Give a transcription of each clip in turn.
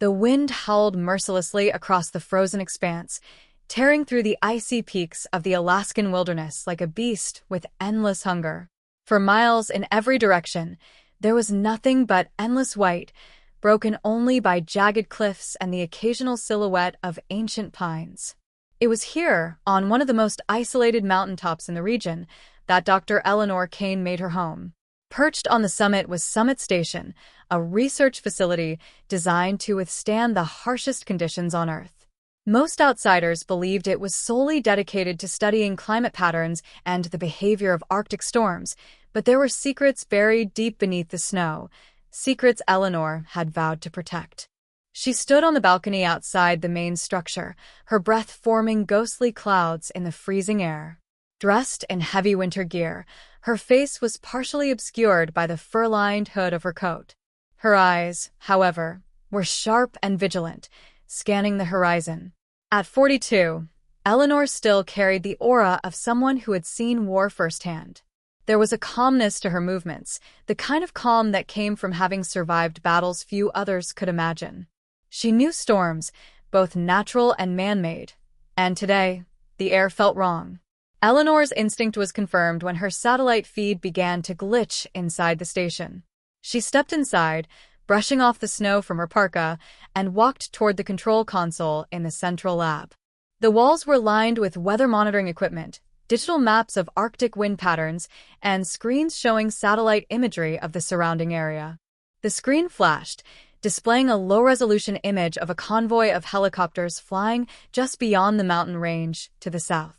The wind howled mercilessly across the frozen expanse, tearing through the icy peaks of the Alaskan wilderness like a beast with endless hunger. For miles in every direction, there was nothing but endless white, broken only by jagged cliffs and the occasional silhouette of ancient pines. It was here, on one of the most isolated mountaintops in the region, that Dr. Eleanor Kane made her home. Perched on the summit was Summit Station, a research facility designed to withstand the harshest conditions on Earth. Most outsiders believed it was solely dedicated to studying climate patterns and the behavior of Arctic storms, but there were secrets buried deep beneath the snow, secrets Eleanor had vowed to protect. She stood on the balcony outside the main structure, her breath forming ghostly clouds in the freezing air. Dressed in heavy winter gear, her face was partially obscured by the fur-lined hood of her coat. Her eyes, however, were sharp and vigilant, scanning the horizon. At 42, Eleanor still carried the aura of someone who had seen war firsthand. There was a calmness to her movements, the kind of calm that came from having survived battles few others could imagine. She knew storms, both natural and man-made, and today, the air felt wrong. Eleanor's instinct was confirmed when her satellite feed began to glitch inside the station. She stepped inside, brushing off the snow from her parka, and walked toward the control console in the central lab. The walls were lined with weather monitoring equipment, digital maps of Arctic wind patterns, and screens showing satellite imagery of the surrounding area. The screen flashed, displaying a low-resolution image of a convoy of helicopters flying just beyond the mountain range to the south.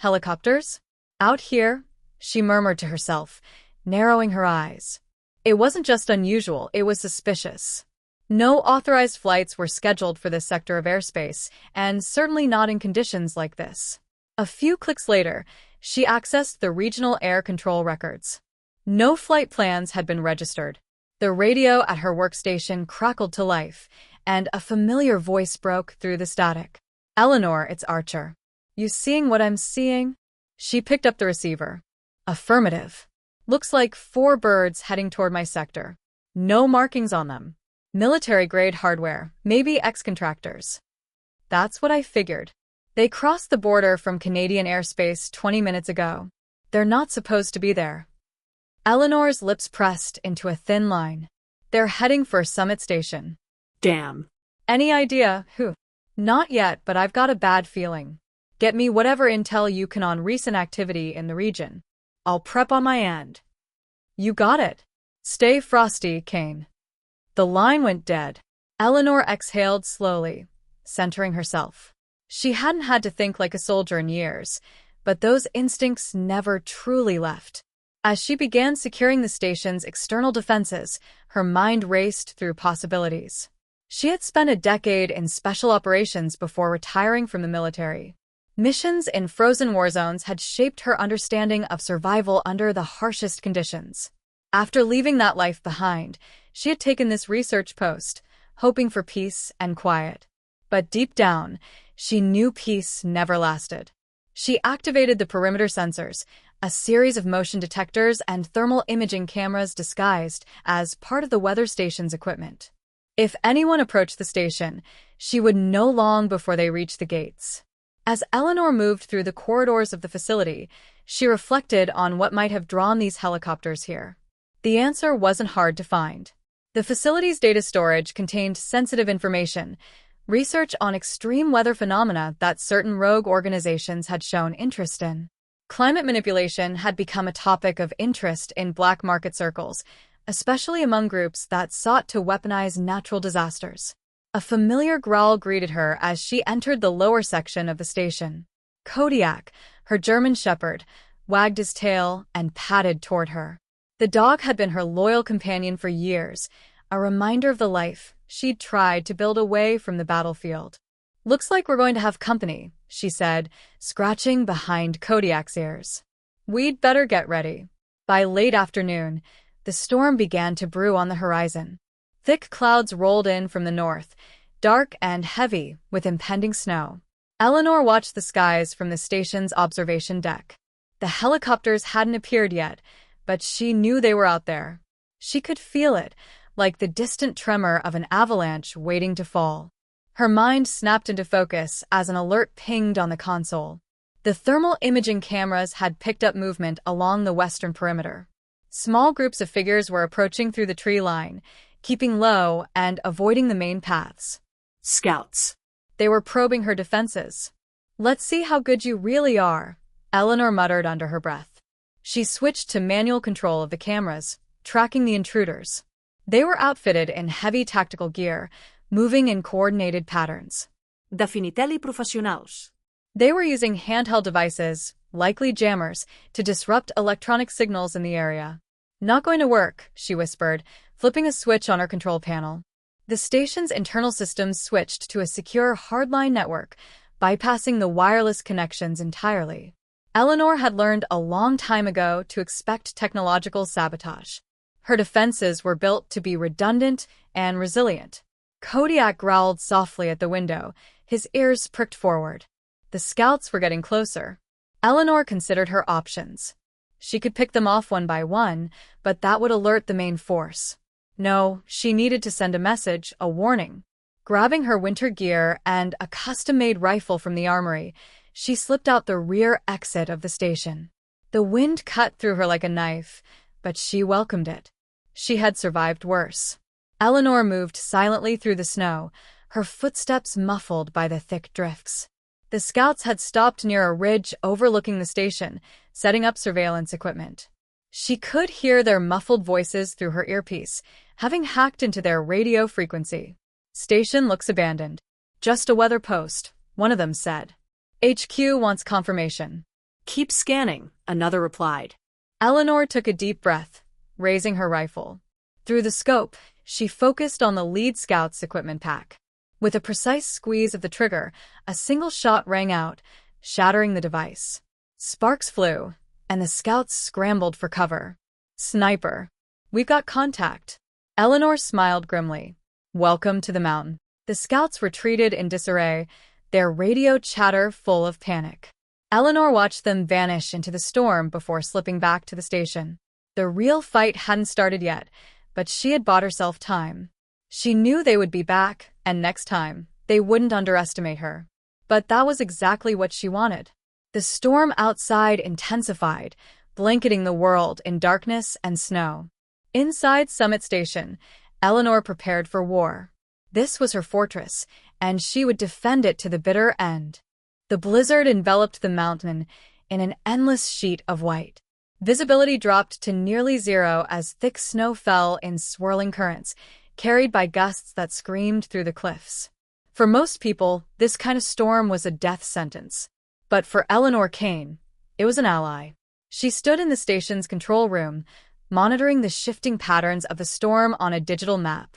Helicopters? Out here? She murmured to herself, narrowing her eyes. It wasn't just unusual, it was suspicious. No authorized flights were scheduled for this sector of airspace, and certainly not in conditions like this. A few clicks later, she accessed the regional air control records. No flight plans had been registered. The radio at her workstation crackled to life, and a familiar voice broke through the static. "Eleanor, it's Archer. You seeing what I'm seeing?" She picked up the receiver. "Affirmative. Looks like 4 birds heading toward my sector. No markings on them. Military-grade hardware, maybe ex-contractors." "That's what I figured. They crossed the border from Canadian airspace 20 minutes ago. They're not supposed to be there." Eleanor's lips pressed into a thin line. "They're heading for Summit Station." Damn. "Any idea who?" "Not yet, but I've got a bad feeling. Get me whatever intel you can on recent activity in the region. I'll prep on my end." "You got it. Stay frosty, Kane." The line went dead. Eleanor exhaled slowly, centering herself. She hadn't had to think like a soldier in years, but those instincts never truly left. As she began securing the station's external defenses, her mind raced through possibilities. She had spent a decade in special operations before retiring from the military. Missions in frozen war zones had shaped her understanding of survival under the harshest conditions. After leaving that life behind, she had taken this research post, hoping for peace and quiet. But deep down, she knew peace never lasted. She activated the perimeter sensors, a series of motion detectors and thermal imaging cameras disguised as part of the weather station's equipment. If anyone approached the station, she would know long before they reached the gates. As Eleanor moved through the corridors of the facility, she reflected on what might have drawn these helicopters here. The answer wasn't hard to find. The facility's data storage contained sensitive information, research on extreme weather phenomena that certain rogue organizations had shown interest in. Climate manipulation had become a topic of interest in black market circles, especially among groups that sought to weaponize natural disasters. A familiar growl greeted her as she entered the lower section of the station. Kodiak, her German shepherd, wagged his tail and padded toward her. The dog had been her loyal companion for years, a reminder of the life she'd tried to build away from the battlefield. "Looks like we're going to have company," she said, scratching behind Kodiak's ears. "We'd better get ready." By late afternoon, the storm began to brew on the horizon. Thick clouds rolled in from the north, dark and heavy with impending snow. Eleanor watched the skies from the station's observation deck. The helicopters hadn't appeared yet, but she knew they were out there. She could feel it, like the distant tremor of an avalanche waiting to fall. Her mind snapped into focus as an alert pinged on the console. The thermal imaging cameras had picked up movement along the western perimeter. Small groups of figures were approaching through the tree line, keeping low and avoiding the main paths. Scouts. They were probing her defenses. "Let's see how good you really are," Eleanor muttered under her breath. She switched to manual control of the cameras, tracking the intruders. They were outfitted in heavy tactical gear, moving in coordinated patterns. Definitelli professionals. They were using handheld devices, likely jammers, to disrupt electronic signals in the area. "Not going to work," she whispered, flipping a switch on her control panel. The station's internal systems switched to a secure hardline network, bypassing the wireless connections entirely. Eleanor had learned a long time ago to expect technological sabotage. Her defenses were built to be redundant and resilient. Kodiak growled softly at the window, his ears pricked forward. The scouts were getting closer. Eleanor considered her options. She could pick them off one by one, but that would alert the main force. No, she needed to send a message, a warning. Grabbing her winter gear and a custom-made rifle from the armory, she slipped out the rear exit of the station. The wind cut through her like a knife, but she welcomed it. She had survived worse. Eleanor moved silently through the snow, her footsteps muffled by the thick drifts. The scouts had stopped near a ridge overlooking the station, setting up surveillance equipment. She could hear their muffled voices through her earpiece, having hacked into their radio frequency. "Station looks abandoned. Just a weather post," one of them said. "HQ wants confirmation." "Keep scanning," another replied. Eleanor took a deep breath, raising her rifle. Through the scope, she focused on the lead scout's equipment pack. With a precise squeeze of the trigger, a single shot rang out, shattering the device. Sparks flew, and the scouts scrambled for cover. "Sniper. We've got contact." Eleanor smiled grimly. "Welcome to the mountain." The scouts retreated in disarray, their radio chatter full of panic. Eleanor watched them vanish into the storm before slipping back to the station. The real fight hadn't started yet, but she had bought herself time. She knew they would be back, and next time, they wouldn't underestimate her. But that was exactly what she wanted. The storm outside intensified, blanketing the world in darkness and snow. Inside Summit Station, Eleanor prepared for war. This was her fortress, and she would defend it to the bitter end. The blizzard enveloped the mountain in an endless sheet of white. Visibility dropped to nearly zero as thick snow fell in swirling currents, carried by gusts that screamed through the cliffs. For most people, this kind of storm was a death sentence. But for Eleanor Kane, it was an ally. She stood in the station's control room, monitoring the shifting patterns of the storm on a digital map.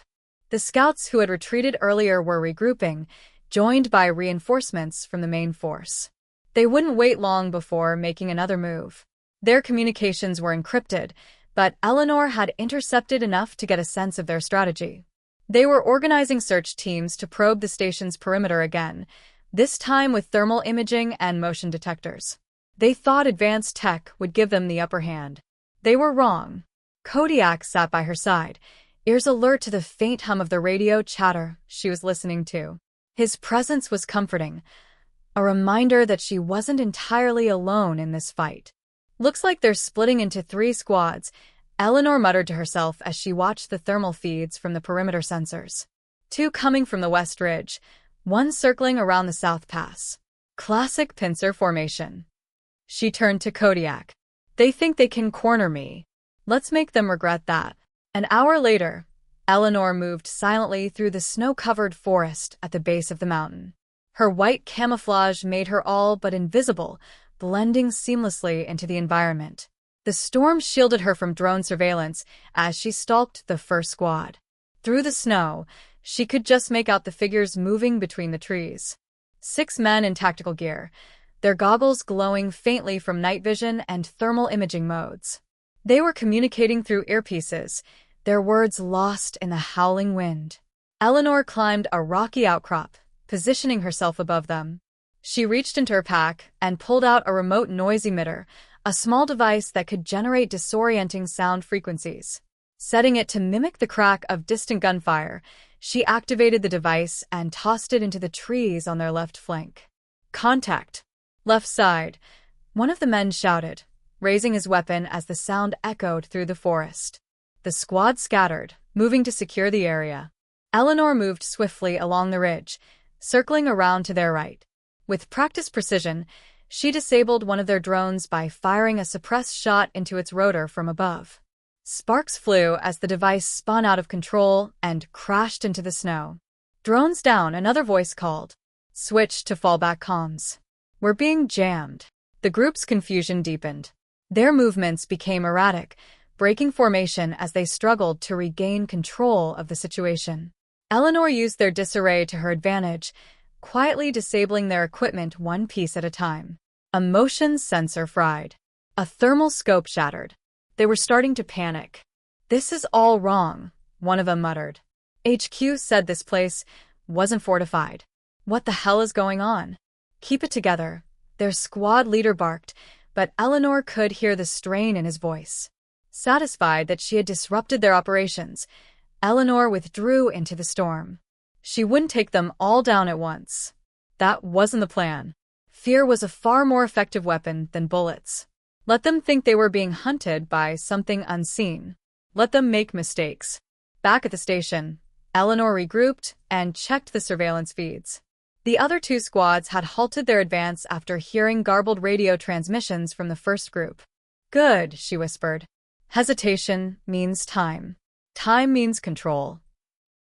The scouts who had retreated earlier were regrouping, joined by reinforcements from the main force. They wouldn't wait long before making another move. Their communications were encrypted, but Eleanor had intercepted enough to get a sense of their strategy. They were organizing search teams to probe the station's perimeter again, this time with thermal imaging and motion detectors. They thought advanced tech would give them the upper hand. They were wrong. Kodiak sat by her side, ears alert to the faint hum of the radio chatter she was listening to. His presence was comforting, a reminder that she wasn't entirely alone in this fight. "Looks like they're splitting into 3 squads," Eleanor muttered to herself as she watched the thermal feeds from the perimeter sensors. 2 coming from the West Ridge, 1 circling around the South Pass. Classic pincer formation. She turned to Kodiak. "They think they can corner me. Let's make them regret that." An hour later, Eleanor moved silently through the snow-covered forest at the base of the mountain. Her white camouflage made her all but invisible, blending seamlessly into the environment. The storm shielded her from drone surveillance as she stalked the first squad. Through the snow, she could just make out the figures moving between the trees. 6 men in tactical gear, their goggles glowing faintly from night vision and thermal imaging modes. They were communicating through earpieces, their words lost in the howling wind. Eleanor climbed a rocky outcrop, positioning herself above them. She reached into her pack and pulled out a remote noise emitter, a small device that could generate disorienting sound frequencies. Setting it to mimic the crack of distant gunfire, she activated the device and tossed it into the trees on their left flank. Contact. Left side. One of the men shouted, raising his weapon as the sound echoed through the forest. The squad scattered, moving to secure the area. Eleanor moved swiftly along the ridge, circling around to their right. With practiced precision, she disabled one of their drones by firing a suppressed shot into its rotor from above. Sparks flew as the device spun out of control and crashed into the snow. Drones down, another voice called. Switch to fallback comms. We're being jammed. The group's confusion deepened. Their movements became erratic, breaking formation as they struggled to regain control of the situation. Eleanor used their disarray to her advantage, quietly disabling their equipment one piece at a time. A motion sensor fried. A thermal scope shattered. They were starting to panic. This is all wrong, one of them muttered. HQ said this place wasn't fortified. What the hell is going on? Keep it together, their squad leader barked, but Eleanor could hear the strain in his voice. Satisfied that she had disrupted their operations, Eleanor withdrew into the storm. She wouldn't take them all down at once. That wasn't the plan. Fear was a far more effective weapon than bullets. Let them think they were being hunted by something unseen. Let them make mistakes. Back at the station, Eleanor regrouped and checked the surveillance feeds. The other two squads had halted their advance after hearing garbled radio transmissions from the first group. Good, she whispered. Hesitation means time. Time means control.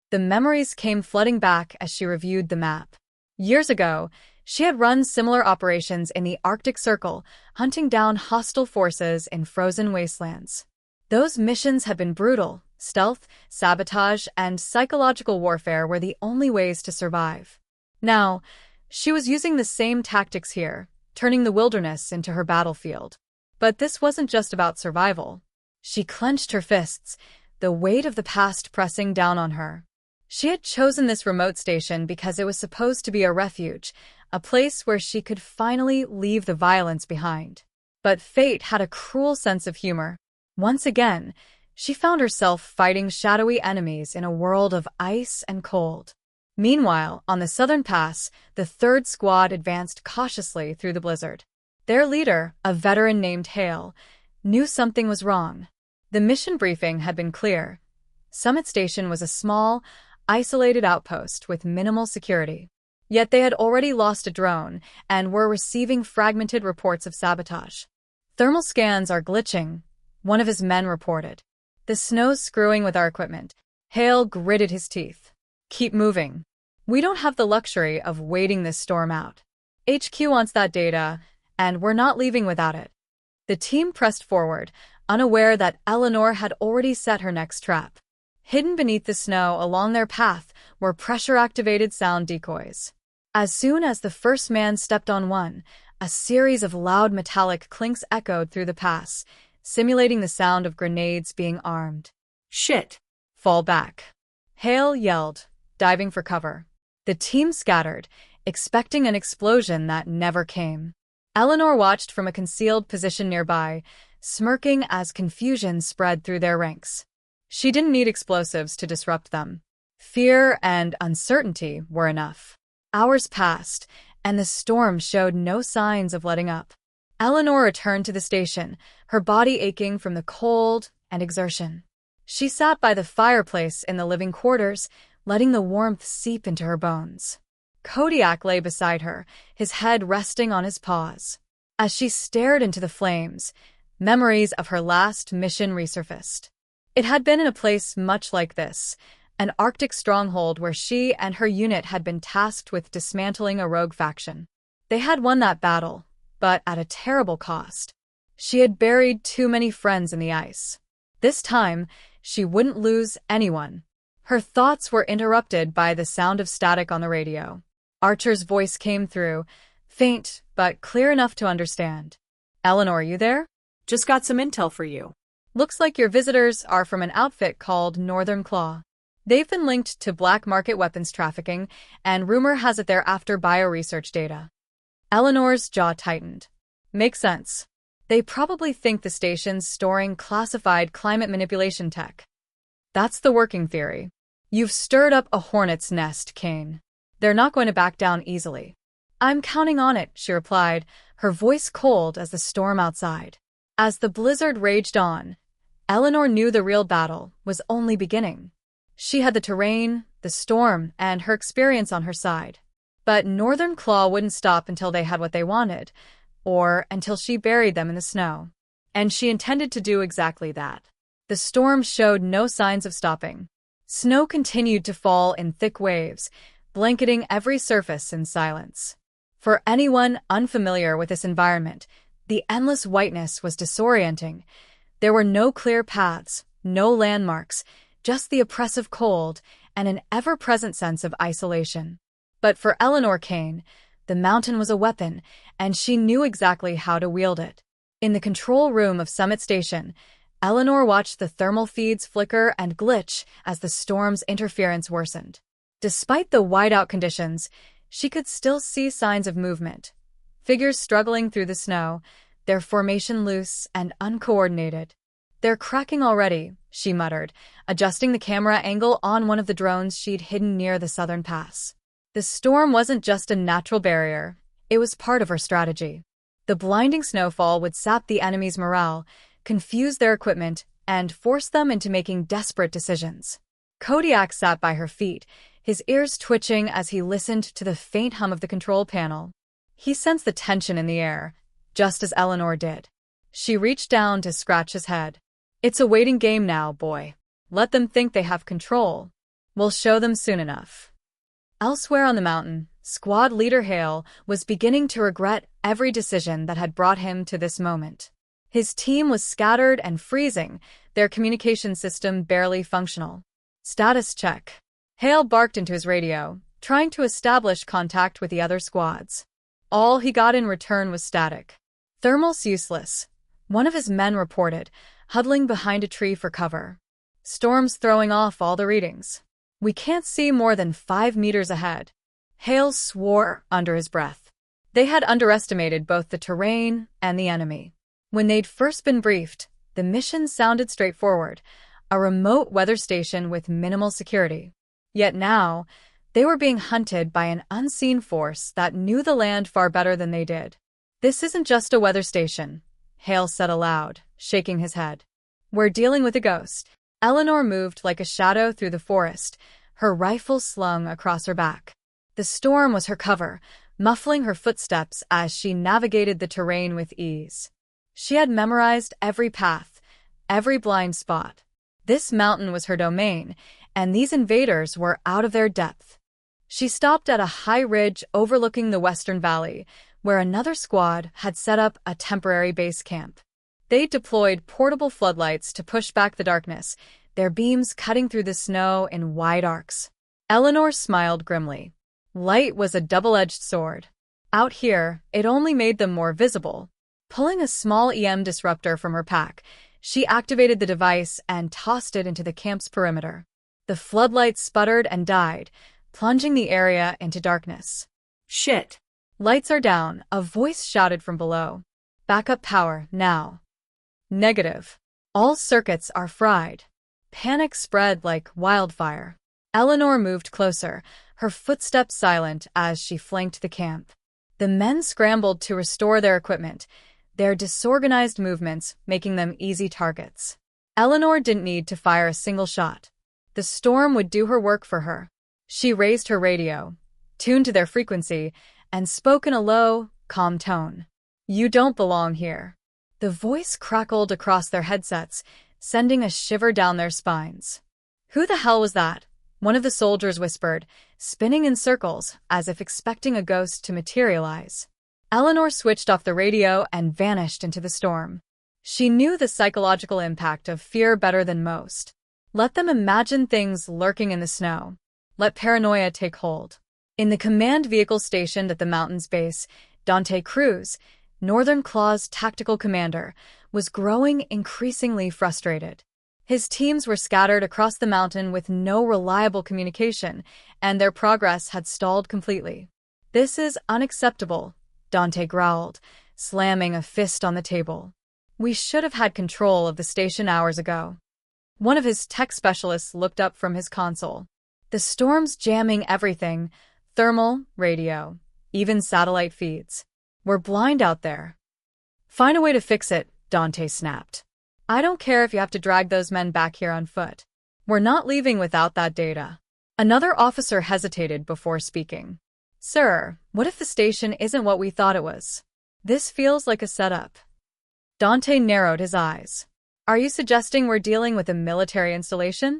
The memories came flooding back as she reviewed the map. Years ago, she had run similar operations in the Arctic Circle, hunting down hostile forces in frozen wastelands. Those missions had been brutal. Stealth, sabotage, and psychological warfare were the only ways to survive. Now, she was using the same tactics here, turning the wilderness into her battlefield. But this wasn't just about survival. She clenched her fists, the weight of the past pressing down on her. She had chosen this remote station because it was supposed to be a refuge, a place where she could finally leave the violence behind. But fate had a cruel sense of humor. Once again, she found herself fighting shadowy enemies in a world of ice and cold. Meanwhile, on the southern pass, the third squad advanced cautiously through the blizzard. Their leader, a veteran named Hale, knew something was wrong. The mission briefing had been clear. Summit Station was a small, isolated outpost with minimal security. Yet they had already lost a drone and were receiving fragmented reports of sabotage. Thermal scans are glitching, one of his men reported. The snow's screwing with our equipment. Hale gritted his teeth. Keep moving. We don't have the luxury of waiting this storm out. HQ wants that data, and we're not leaving without it. The team pressed forward, unaware that Eleanor had already set her next trap. Hidden beneath the snow along their path were pressure-activated sound decoys. As soon as the first man stepped on one, a series of loud metallic clinks echoed through the pass, simulating the sound of grenades being armed. Shit! Fall back. Hale yelled, diving for cover. The team scattered, expecting an explosion that never came. Eleanor watched from a concealed position nearby, smirking as confusion spread through their ranks. She didn't need explosives to disrupt them. Fear and uncertainty were enough. Hours passed, and the storm showed no signs of letting up. Eleanor returned to the station, her body aching from the cold and exertion. She sat by the fireplace in the living quarters, letting the warmth seep into her bones. Kodiak lay beside her, his head resting on his paws. As she stared into the flames, memories of her last mission resurfaced. It had been in a place much like this, an Arctic stronghold where she and her unit had been tasked with dismantling a rogue faction. They had won that battle, but at a terrible cost. She had buried too many friends in the ice. This time, she wouldn't lose anyone. Her thoughts were interrupted by the sound of static on the radio. Archer's voice came through, faint but clear enough to understand. Eleanor, you there? Just got some intel for you. Looks like your visitors are from an outfit called Northern Claw. They've been linked to black market weapons trafficking, and rumor has it they're after bioresearch data. Eleanor's jaw tightened. Makes sense. They probably think the station's storing classified climate manipulation tech. That's the working theory. You've stirred up a hornet's nest, Kane. They're not going to back down easily. I'm counting on it, she replied, her voice cold as the storm outside. As the blizzard raged on, Eleanor knew the real battle was only beginning. She had the terrain, the storm, and her experience on her side. But Northern Claw wouldn't stop until they had what they wanted, or until she buried them in the snow. And she intended to do exactly that. The storm showed no signs of stopping. Snow continued to fall in thick waves, blanketing every surface in silence. For anyone unfamiliar with this environment, the endless whiteness was disorienting. There were no clear paths, no landmarks, just the oppressive cold and an ever-present sense of isolation. But for Eleanor Kane, the mountain was a weapon, and she knew exactly how to wield it. In the control room of Summit Station, Eleanor watched the thermal feeds flicker and glitch as the storm's interference worsened. Despite the whiteout conditions, she could still see signs of movement. Figures struggling through the snow, their formation loose and uncoordinated. They're cracking already, she muttered, adjusting the camera angle on one of the drones she'd hidden near the southern pass. The storm wasn't just a natural barrier, it was part of her strategy. The blinding snowfall would sap the enemy's morale, confuse their equipment, and force them into making desperate decisions. Kodiak sat by her feet, his ears twitching as he listened to the faint hum of the control panel. He sensed the tension in the air, just as Eleanor did. She reached down to scratch his head. It's a waiting game now, boy. Let them think they have control. We'll show them soon enough. Elsewhere on the mountain, squad leader Hale was beginning to regret every decision that had brought him to this moment. His team was scattered and freezing, their communication system barely functional. Status check. Hale barked into his radio, trying to establish contact with the other squads. All he got in return was static. Thermal's useless, one of his men reported, huddling behind a tree for cover. Storm's throwing off all the readings. We can't see more than 5 meters ahead. Hale swore under his breath. They had underestimated both the terrain and the enemy. When they'd first been briefed, the mission sounded straightforward, a remote weather station with minimal security. Yet now, they were being hunted by an unseen force that knew the land far better than they did. This isn't just a weather station, Hale said aloud, shaking his head. We're dealing with a ghost. Eleanor moved like a shadow through the forest, her rifle slung across her back. The storm was her cover, muffling her footsteps as she navigated the terrain with ease. She had memorized every path, every blind spot. This mountain was her domain, and these invaders were out of their depth. She stopped at a high ridge overlooking the western valley, where another squad had set up a temporary base camp. They deployed portable floodlights to push back the darkness, their beams cutting through the snow in wide arcs. Eleanor smiled grimly. Light was a double-edged sword. Out here, it only made them more visible. Pulling a small EM disruptor from her pack, she activated the device and tossed it into the camp's perimeter. The floodlights sputtered and died, plunging the area into darkness. Shit. Lights are down, a voice shouted from below. Backup power, now. Negative. All circuits are fried. Panic spread like wildfire. Eleanor moved closer, her footsteps silent as she flanked the camp. The men scrambled to restore their equipment, their disorganized movements making them easy targets. Eleanor didn't need to fire a single shot. The storm would do her work for her. She raised her radio, tuned to their frequency, and spoke in a low, calm tone. You don't belong here. The voice crackled across their headsets, sending a shiver down their spines. Who the hell was that? One of the soldiers whispered, spinning in circles as if expecting a ghost to materialize. Eleanor switched off the radio and vanished into the storm. She knew the psychological impact of fear better than most. Let them imagine things lurking in the snow. Let paranoia take hold. In the command vehicle stationed at the mountain's base, Dante Cruz, Northern Claw's tactical commander, was growing increasingly frustrated. His teams were scattered across the mountain with no reliable communication, and their progress had stalled completely. This is unacceptable, Dante growled, slamming a fist on the table. We should have had control of the station hours ago. One of his tech specialists looked up from his console. The storm's jamming everything, thermal, radio, even satellite feeds. We're blind out there. Find a way to fix it, Dante snapped. I don't care if you have to drag those men back here on foot. We're not leaving without that data. Another officer hesitated before speaking. Sir, what if the station isn't what we thought it was? This feels like a setup. Dante narrowed his eyes. Are you suggesting we're dealing with a military installation?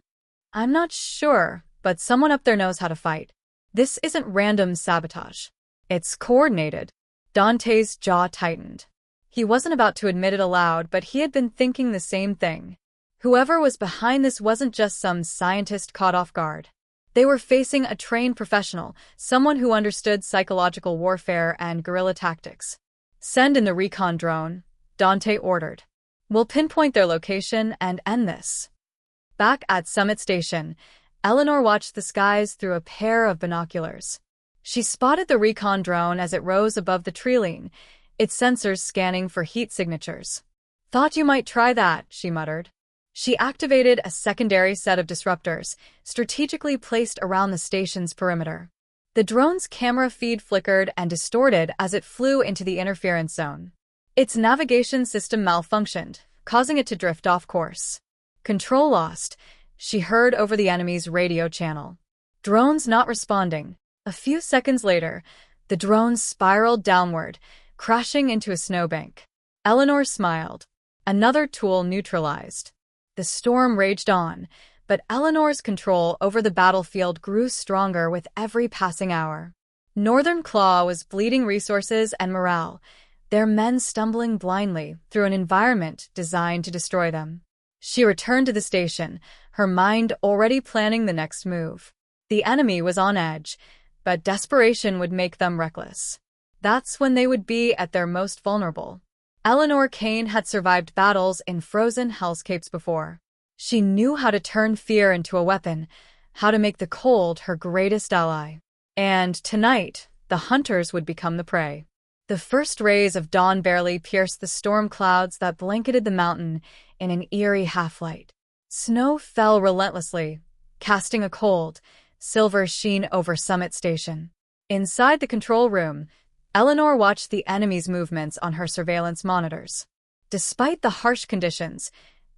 I'm not sure, but someone up there knows how to fight. This isn't random sabotage. It's coordinated. Dante's jaw tightened. He wasn't about to admit it aloud, but he had been thinking the same thing. Whoever was behind this wasn't just some scientist caught off guard. They were facing a trained professional, someone who understood psychological warfare and guerrilla tactics. Send in the recon drone, Dante ordered. We'll pinpoint their location and end this. Back at Summit Station, Eleanor watched the skies through a pair of binoculars. She spotted the recon drone as it rose above the tree-line, its sensors scanning for heat signatures. Thought you might try that, she muttered. She activated a secondary set of disruptors, strategically placed around the station's perimeter. The drone's camera feed flickered and distorted as it flew into the interference zone. Its navigation system malfunctioned, causing it to drift off course. Control lost, she heard over the enemy's radio channel. Drones not responding. A few seconds later, the drone spiraled downward, crashing into a snowbank. Eleanor smiled. Another tool neutralized. The storm raged on, but Eleanor's control over the battlefield grew stronger with every passing hour. Northern Claw was bleeding resources and morale, their men stumbling blindly through an environment designed to destroy them. She returned to the station, her mind already planning the next move. The enemy was on edge, but desperation would make them reckless. That's when they would be at their most vulnerable. Eleanor Kane had survived battles in frozen hellscapes before. She knew how to turn fear into a weapon, how to make the cold her greatest ally. And tonight, the hunters would become the prey. The first rays of dawn barely pierced the storm clouds that blanketed the mountain in an eerie half-light. Snow fell relentlessly, casting a cold, silver sheen over Summit Station. Inside the control room, Eleanor watched the enemy's movements on her surveillance monitors. Despite the harsh conditions,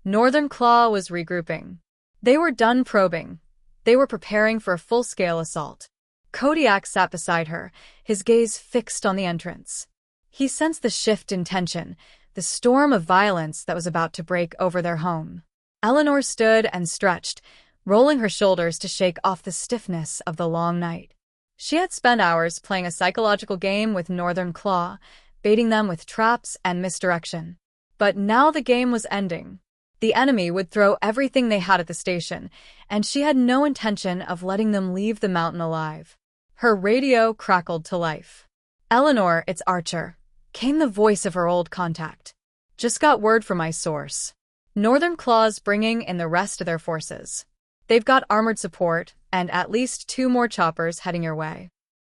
Northern Claw was regrouping. They were done probing. They were preparing for a full-scale assault. Kodiak sat beside her, his gaze fixed on the entrance. He sensed the shift in tension, the storm of violence that was about to break over their home. Eleanor stood and stretched, rolling her shoulders to shake off the stiffness of the long night. She had spent hours playing a psychological game with Northern Claw, baiting them with traps and misdirection. But now the game was ending. The enemy would throw everything they had at the station, and she had no intention of letting them leave the mountain alive. Her radio crackled to life. Eleanor, it's Archer, came the voice of her old contact. Just got word from my source. Northern Claw's bringing in the rest of their forces. They've got armored support, and at least 2 more choppers heading your way.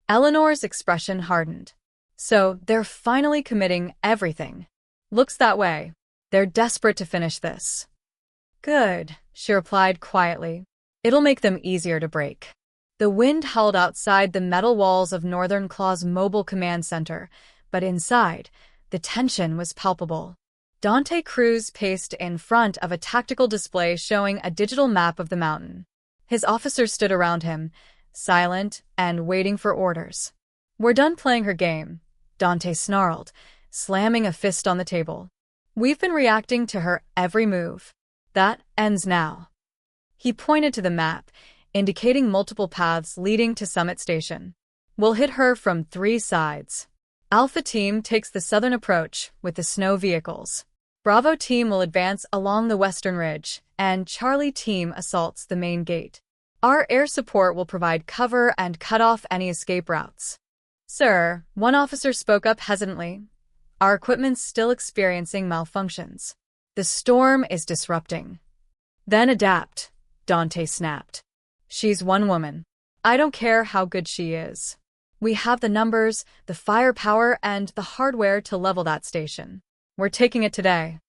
Eleanor's expression hardened. So, they're finally committing everything. Looks that way. They're desperate to finish this. Good, she replied quietly. It'll make them easier to break. The wind howled outside the metal walls of Northern Claw's mobile command center, but inside, the tension was palpable. Dante Cruz paced in front of a tactical display showing a digital map of the mountain. His officers stood around him, silent and waiting for orders. We're done playing her game, Dante snarled, slamming a fist on the table. We've been reacting to her every move. That ends now. He pointed to the map, indicating multiple paths leading to Summit Station. We'll hit her from 3 sides. Alpha Team takes the southern approach with the snow vehicles. Bravo Team will advance along the western ridge, and Charlie Team assaults the main gate. Our air support will provide cover and cut off any escape routes. Sir, one officer spoke up hesitantly. Our equipment's still experiencing malfunctions. The storm is disrupting. Then adapt, Dante snapped. She's one woman. I don't care how good she is. We have the numbers, the firepower, and the hardware to level that station. We're taking it today.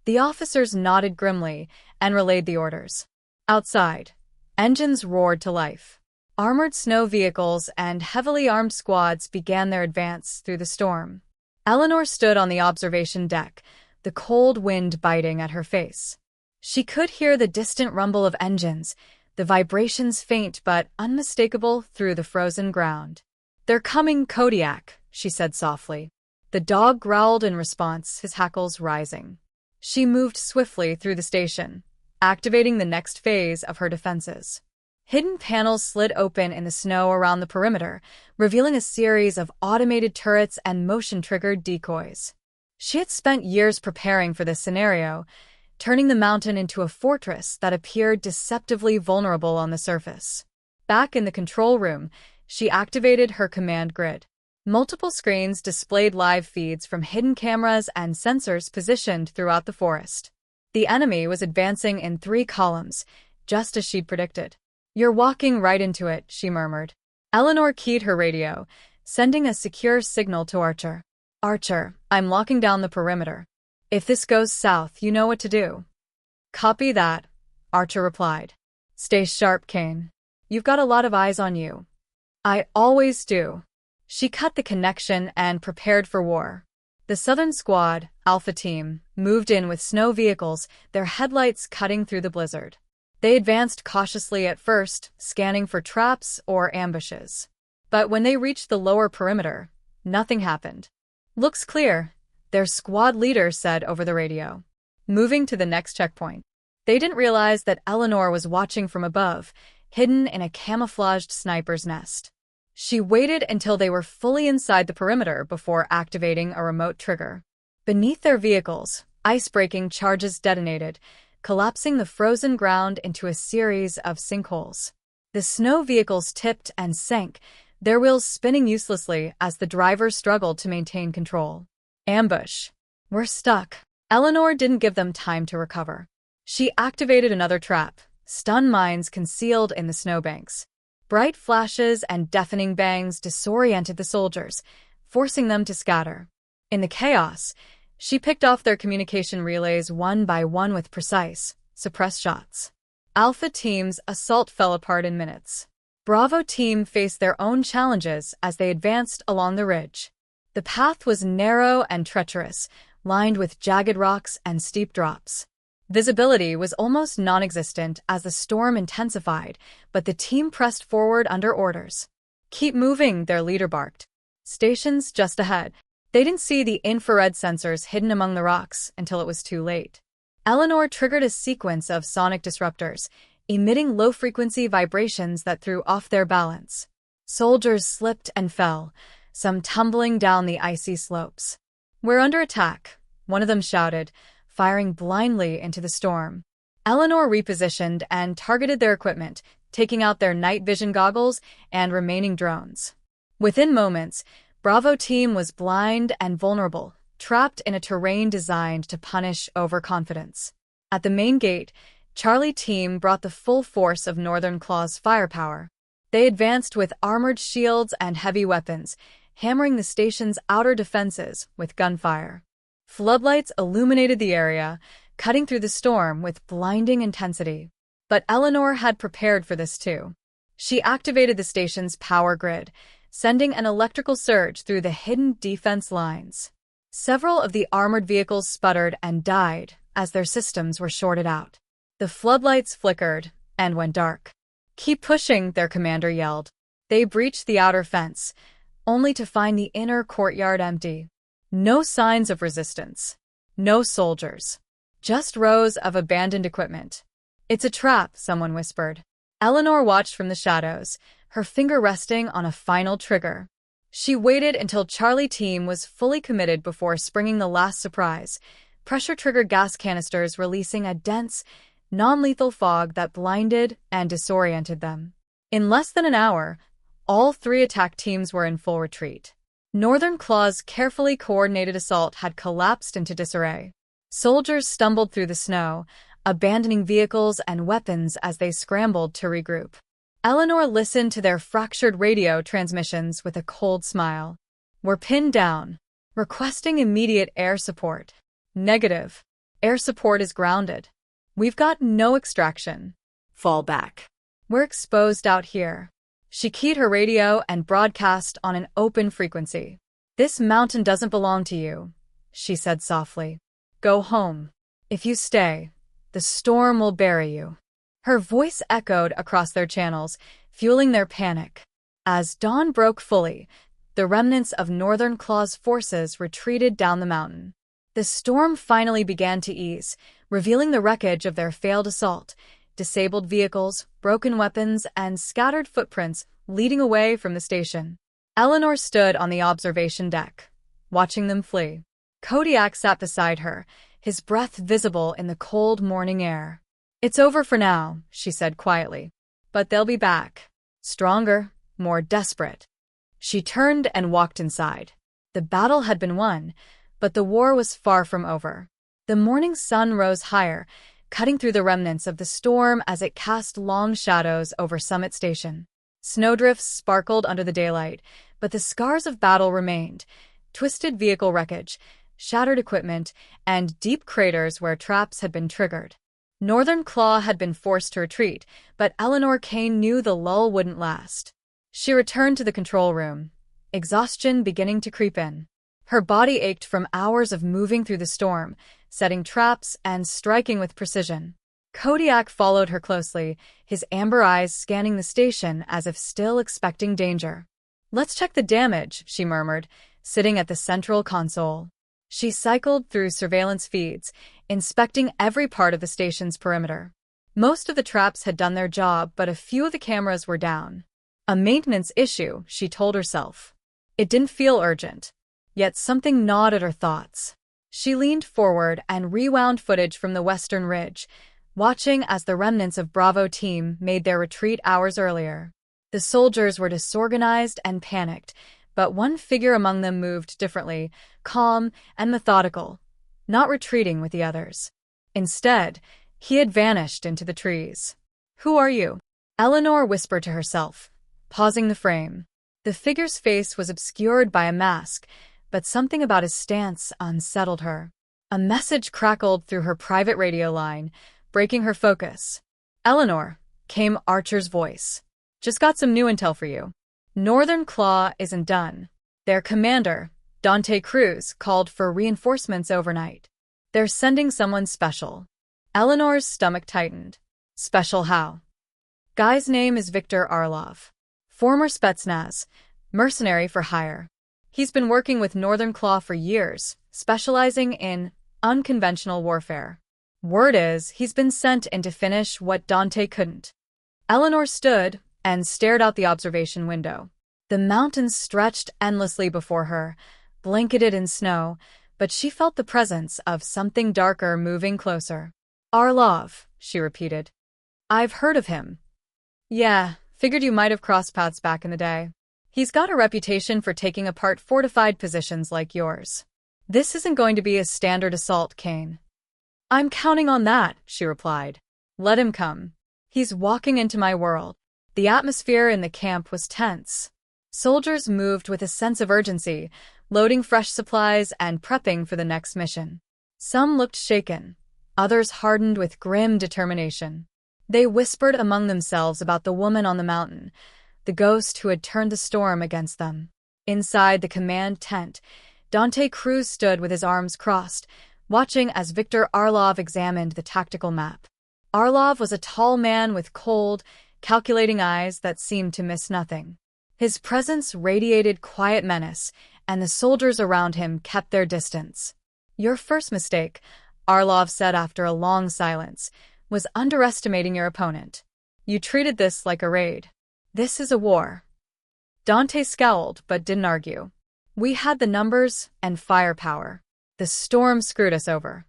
The officers nodded grimly and relayed the orders. Outside, engines roared to life. Armored snow vehicles and heavily armed squads began their advance through the storm. Eleanor stood on the observation deck, the cold wind biting at her face. She could hear the distant rumble of engines, the vibrations faint but unmistakable through the frozen ground. "They're coming, Kodiak," she said softly. The dog growled in response, his hackles rising. She moved swiftly through the station, activating the next phase of her defenses. Hidden panels slid open in the snow around the perimeter, revealing a series of automated turrets and motion-triggered decoys. She had spent years preparing for this scenario, turning the mountain into a fortress that appeared deceptively vulnerable on the surface. Back in the control room, she activated her command grid. Multiple screens displayed live feeds from hidden cameras and sensors positioned throughout the forest. The enemy was advancing in 3 columns, just as she'd predicted. "You're walking right into it," she murmured. Eleanor keyed her radio, sending a secure signal to Archer. "Archer, I'm locking down the perimeter. If this goes south, you know what to do." "Copy that," Archer replied. "Stay sharp, Kane. You've got a lot of eyes on you." "I always do." She cut the connection and prepared for war. The Southern Squad, Alpha Team, moved in with snow vehicles, their headlights cutting through the blizzard. They advanced cautiously at first, scanning for traps or ambushes. But when they reached the lower perimeter, nothing happened. "Looks clear," their squad leader said over the radio. Moving to the next checkpoint. They didn't realize that Eleanor was watching from above, hidden in a camouflaged sniper's nest. She waited until they were fully inside the perimeter before activating a remote trigger. Beneath their vehicles, ice-breaking charges detonated, collapsing the frozen ground into a series of sinkholes. The snow vehicles tipped and sank, their wheels spinning uselessly as the drivers struggled to maintain control. Ambush. "We're stuck." Eleanor didn't give them time to recover. She activated another trap, stun mines concealed in the snowbanks. Bright flashes and deafening bangs disoriented the soldiers, forcing them to scatter. In the chaos, she picked off their communication relays one by one with precise, suppressed shots. Alpha Team's assault fell apart in minutes. Bravo Team faced their own challenges as they advanced along the ridge. The path was narrow and treacherous, lined with jagged rocks and steep drops. Visibility was almost non-existent as the storm intensified, but the team pressed forward under orders. "Keep moving," their leader barked. "Station's just ahead." They didn't see the infrared sensors hidden among the rocks until it was too late. Eleanor triggered a sequence of sonic disruptors, emitting low-frequency vibrations that threw off their balance. Soldiers slipped and fell, some tumbling down the icy slopes. "We're under attack," one of them shouted, firing blindly into the storm. Eleanor repositioned and targeted their equipment, taking out their night vision goggles and remaining drones. Within moments, Bravo Team was blind and vulnerable, trapped in a terrain designed to punish overconfidence. At the main gate, Charlie Team brought the full force of Northern Claw's firepower. They advanced with armored shields and heavy weapons, hammering the station's outer defenses with gunfire. Floodlights illuminated the area, cutting through the storm with blinding intensity. But Eleanor had prepared for this too. She activated the station's power grid, sending an electrical surge through the hidden defense lines. Several of the armored vehicles sputtered and died as their systems were shorted out. The floodlights flickered and went dark. "Keep pushing," their commander yelled. They breached the outer fence, only to find the inner courtyard empty. No signs of resistance. No soldiers. Just rows of abandoned equipment. "It's a trap," someone whispered. Eleanor watched from the shadows, her finger resting on a final trigger. She waited until Charlie Team was fully committed before springing the last surprise, pressure-triggered gas canisters releasing a dense, non-lethal fog that blinded and disoriented them. In less than an hour, all 3 attack teams were in full retreat. Northern Claw's carefully coordinated assault had collapsed into disarray. Soldiers stumbled through the snow, abandoning vehicles and weapons as they scrambled to regroup. Eleanor listened to their fractured radio transmissions with a cold smile. "We're pinned down. Requesting immediate air support." "Negative." Air support is grounded. We've got no extraction. Fall back. We're exposed out here. She keyed her radio and broadcast on an open frequency. This mountain doesn't belong to you, she said softly. Go home. If you stay, the storm will bury you. Her voice echoed across their channels, fueling their panic. As dawn broke fully, the remnants of Northern Claw's forces retreated down the mountain. The storm finally began to ease, revealing the wreckage of their failed assault, disabled vehicles, broken weapons, and scattered footprints leading away from the station. Eleanor stood on the observation deck, watching them flee. Kodiak sat beside her, his breath visible in the cold morning air. It's over for now, she said quietly. But they'll be back. Stronger, more desperate. She turned and walked inside. The battle had been won, but the war was far from over. The morning sun rose higher, cutting through the remnants of the storm as it cast long shadows over Summit Station. Snowdrifts sparkled under the daylight, but the scars of battle remained. Twisted vehicle wreckage, shattered equipment, and deep craters where traps had been triggered. Northern Claw had been forced to retreat, but Eleanor Kane knew the lull wouldn't last. She returned to the control room, exhaustion beginning to creep in. Her body ached from hours of moving through the storm, setting traps and striking with precision. Kodiak followed her closely, his amber eyes scanning the station as if still expecting danger. Let's check the damage, she murmured, sitting at the central console. She cycled through surveillance feeds, inspecting every part of the station's perimeter. Most of the traps had done their job, but a few of the cameras were down. A maintenance issue, she told herself. It didn't feel urgent, yet something gnawed at her thoughts. She leaned forward and rewound footage from the western ridge, watching as the remnants of Bravo team made their retreat hours earlier. The soldiers were disorganized and panicked, but one figure among them moved differently, calm and methodical, not retreating with the others. Instead, he had vanished into the trees. Who are you? Eleanor whispered to herself, pausing the frame. The figure's face was obscured by a mask, but something about his stance unsettled her. A message crackled through her private radio line, breaking her focus. Eleanor, came Archer's voice. Just got some new intel for you. Northern Claw isn't done. Their commander, Dante Cruz, called for reinforcements overnight. They're sending someone special. Eleanor's stomach tightened. Special how? Guy's name is Viktor Arlov. Former Spetsnaz, mercenary for hire. He's been working with Northern Claw for years, specializing in unconventional warfare. Word is he's been sent in to finish what Dante couldn't. Eleanor stood and stared out the observation window. The mountains stretched endlessly before her, blanketed in snow, but she felt the presence of something darker moving closer. Arlov, she repeated. I've heard of him. Yeah, figured you might have crossed paths back in the day. He's got a reputation for taking apart fortified positions like yours. This isn't going to be a standard assault, Kane. I'm counting on that, she replied. Let him come. He's walking into my world. The atmosphere in the camp was tense. Soldiers moved with a sense of urgency, loading fresh supplies and prepping for the next mission. Some looked shaken, others hardened with grim determination. They whispered among themselves about the woman on the mountain, the ghost who had turned the storm against them. Inside the command tent, Dante Cruz stood with his arms crossed, watching as Viktor Arlov examined the tactical map. Arlov was a tall man with cold, calculating eyes that seemed to miss nothing. His presence radiated quiet menace, and the soldiers around him kept their distance. Your first mistake, Arlov said after a long silence, was underestimating your opponent. You treated this like a raid. This is a war. Dante scowled but didn't argue. We had the numbers and firepower. The storm screwed us over.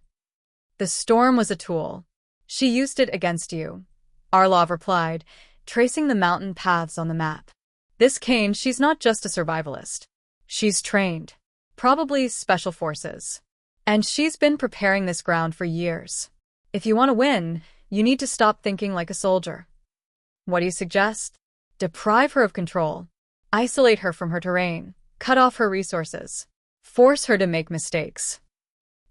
The storm was a tool. She used it against you, Arlov replied, tracing the mountain paths on the map. This Kane, she's not just a survivalist. She's trained. Probably special forces. And she's been preparing this ground for years. If you want to win, you need to stop thinking like a soldier. What do you suggest? Deprive her of control. Isolate her from her terrain. Cut off her resources. Force her to make mistakes.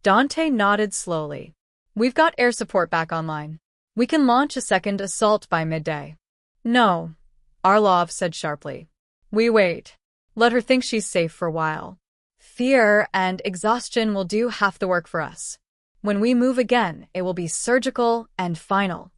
Dante nodded slowly. We've got air support back online. We can launch a second assault by midday. No, Arlov said sharply. We wait. Let her think she's safe for a while. Fear and exhaustion will do half the work for us. When we move again, it will be surgical and final.